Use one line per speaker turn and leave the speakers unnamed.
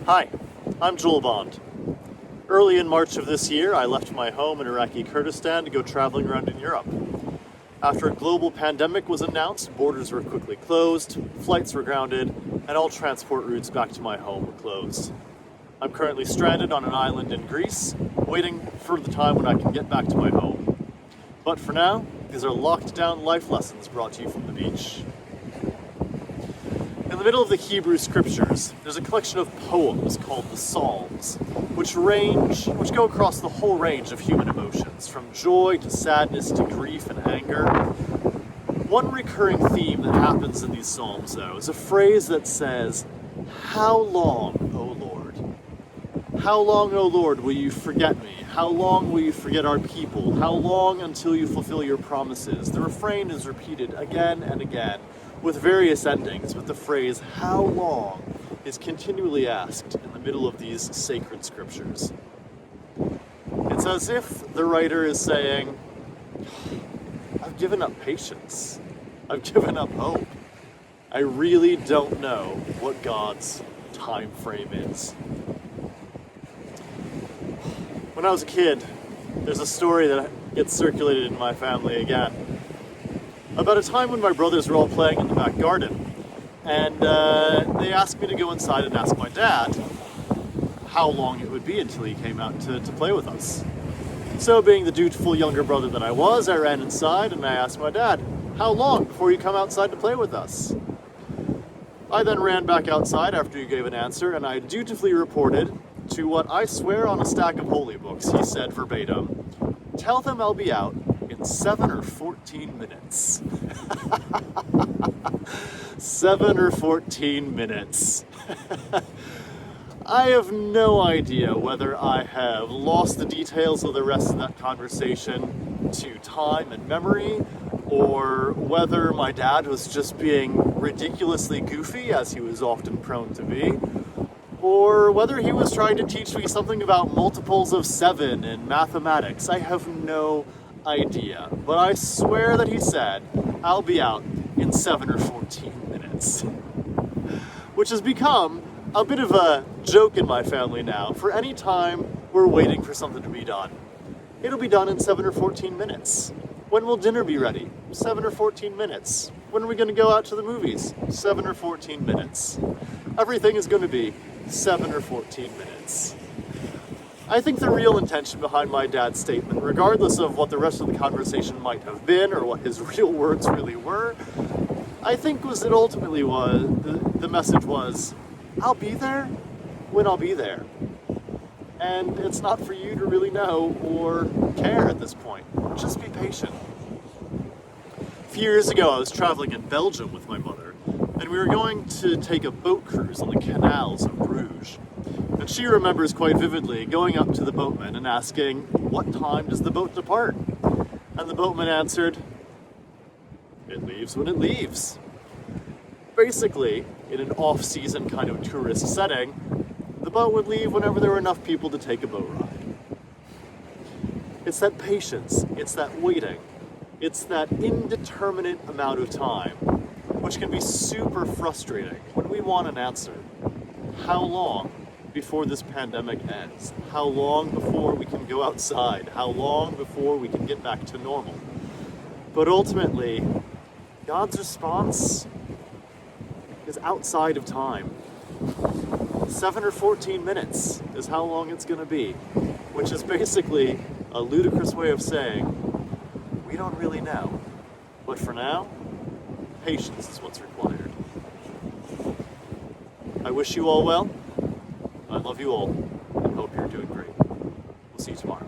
Hi, I'm Joel Bond. Early in March of this year, I left my home in Iraqi Kurdistan to go traveling around in Europe. After a global pandemic was announced, borders were quickly closed, flights were grounded, and all transport routes back to my home were closed. I'm currently stranded on an island in Greece, waiting for the time when I can get back to my home. But for now, these are locked down life lessons brought to you from the beach. In the middle of the Hebrew scriptures, there's a collection of poems called the Psalms, which go across the whole range of human emotions, from joy to sadness to grief and anger. One recurring theme that happens in these Psalms, though, is a phrase that says, "How long, O Lord? How long, O Lord, will you forget me? How long will you forget our people? How long until you fulfill your promises?" The refrain is repeated again and again, with various endings, but the phrase, "how long," is continually asked in the middle of these sacred scriptures. It's as if the writer is saying, I've given up patience. I've given up hope. I really don't know what God's time frame is. When I was a kid, there's a story that gets circulated in my family again, about a time when my brothers were all playing in the back garden, and they asked me to go inside and ask my dad how long it would be until he came out to play with us. So being the dutiful younger brother that I was, I ran inside and I asked my dad, "How long before you come outside to play with us?" I then ran back outside after he gave an answer, and I dutifully reported to what I swear on a stack of holy books he said verbatim, "Tell them I'll be out in 7 or 14 minutes. 7 or 14 minutes. I have no idea whether I have lost the details of the rest of that conversation to time and memory, or whether my dad was just being ridiculously goofy, as he was often prone to be, or whether he was trying to teach me something about multiples of 7 in mathematics. I have no idea, but I swear that he said, "I'll be out in 7 or 14 minutes. Which has become a bit of a joke in my family now. For any time we're waiting for something to be done, it'll be done in 7 or 14 minutes. When will dinner be ready? 7 or 14 minutes. When are we going to go out to the movies? 7 or 14 minutes. Everything is going to be 7 or 14 minutes. I think the real intention behind my dad's statement, regardless of what the rest of the conversation might have been or what his real words really were, I think the message was, I'll be there when I'll be there. And it's not for you to really know or care at this point. Just be patient. A few years ago, I was traveling in Belgium with my mother, and we were going to take a boat cruise on the canals of Bruges. And she remembers quite vividly going up to the boatman and asking, "What time does the boat depart?" And the boatman answered, "It leaves when it leaves." Basically, in an off-season kind of tourist setting, the boat would leave whenever there were enough people to take a boat ride. It's that patience, it's that waiting, it's that indeterminate amount of time, which can be super frustrating when we want an answer. How long before this pandemic ends? How long before we can go outside? How long before we can get back to normal? But ultimately, God's response is outside of time. 7 or 14 minutes is how long it's going to be, which is basically a ludicrous way of saying, we don't really know. But for now, patience is what's required. I wish you all well. I love you all, and hope you're doing great. We'll see you tomorrow.